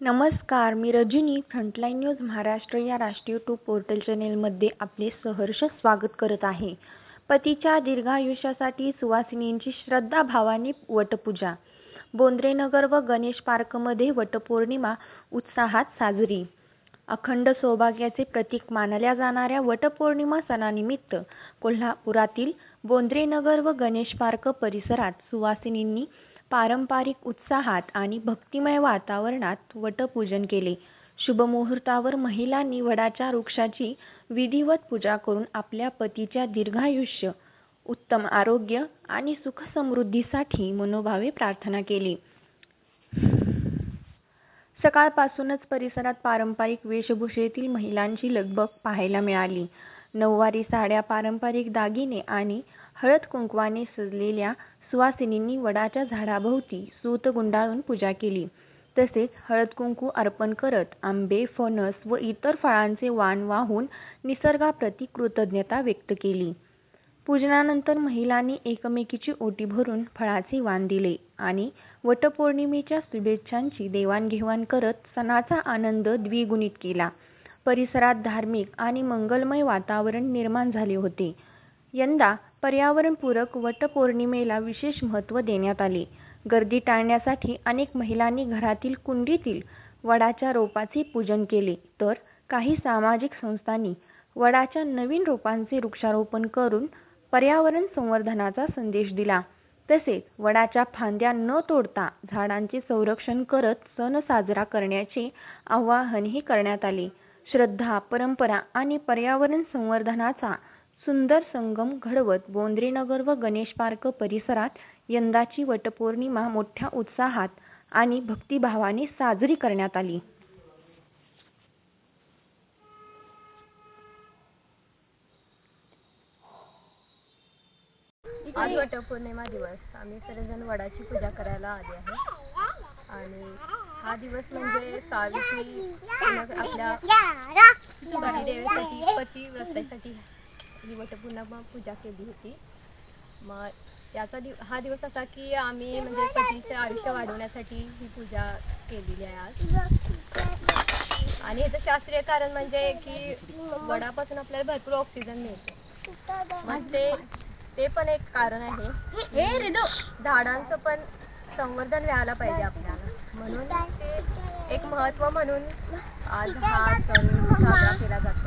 नमस्कार, मी Rajani frontline news Maharashtra या राष्ट्रीय यूट्यूब पोर्टल चॅनेलमध्ये आपले सहर्ष स्वागत करत आहे. पतीच्या दीर्घायुष्यासाठी सुवासिनींची श्रद्धाभावाने वटपूजा. बोंद्रेनगर व गणेश पार्कमध्ये वटपौर्णिमा उत्साहात साजरी. अखंड सौभाग्याचे प्रतीक मानल्या जाणाऱ्या वटपौर्णिमा सणानिमित्त कोल्हापुरातील बोंद्रेनगर व गणेश पार्क परिसरात सुवासिनींनी पारंपरिक उत्साहात आणि भक्तिमय वातावरणात वटपूजन केले. शुभमुहूर्तावर महिलांनी वडाच्या वृक्षाची विधिवत पूजा करून आपल्या पतीच्या दीर्घायुष्य, उत्तम आरोग्य आणि सुखसमृद्धीसाठी मनोभावे प्रार्थना केली. सकाळपासूनच परिसरात पारंपरिक वेशभूषेतील महिलांची लगबग पाहायला मिळाली. नऊवारी साड्या, पारंपरिक दागिने आणि हळद-कुंकवाने सजलेल्या सुवासिनींनी वडाच्या झाडाभोवती सूत गुंडाळून पूजा केली. तसेच हळद-कुंकू अर्पण करत आंबे, फणस व इतर फळांचे वाण वाहून निसर्गाप्रती कृतज्ञता व्यक्त केली. पूजनानंतर महिलांनी एकमेकींची ओटी भरून फळाचे वाण दिले आणि वटपौर्णिमेच्या शुभेच्छांची देवाणघेवाण करत सणाचा आनंद द्विगुणित केला. परिसरात धार्मिक आणि मंगलमय वातावरण निर्माण झाले होते. यंदा पर्यावरणपूरक वटपौर्णिमेला विशेष महत्त्व देण्यात आले. गर्दी टाळण्यासाठी अनेक महिलांनी घरातील कुंडीतील वडाच्या रोपाचे पूजन केले, तर काही सामाजिक संस्थांनी वडाच्या नवीन रोपांचे वृक्षारोपण करून पर्यावरण संवर्धनाचा संदेश दिला. तसेच वडाच्या फांद्या न तोडता झाडांचे संरक्षण करत सण साजरा करण्याचे आवाहनही करण्यात आले. श्रद्धा, परंपरा आणि पर्यावरण संवर्धनाचा सुंदर संगम घडवत बोंद्रेनगर व गणेश पार्क परिसरात यंदाची वटपौर्णिमा मोठ्या उत्साहात आणि भक्तिभावाने साजरी करण्यात आली. आज वटपौर्णिमा दिवस आम्ही सर्वजण वडाची पूजा करायला आले आहे आणि हा दिवस म्हणजे सावित्री आपल्या देवासाठी पतिव्रतेसाठी ही वटपौर्णिमा पूजा केली होती. मग हा दिवस असा की आम्ही म्हणजे पतीचे आयुष्य वाढवण्यासाठी ही पूजा केलेली आहे आज. आणि याचं शास्त्रीय कारण म्हणजे की वडापासून आपल्याला भरपूर ऑक्सिजन मिळतो. मग ते पण एक कारण आहे. झाडांचं पण संवर्धन व्हायला पाहिजे आपल्याला, म्हणून ते एक महत्त्व म्हणून आज हा सण साजरा केला जातो.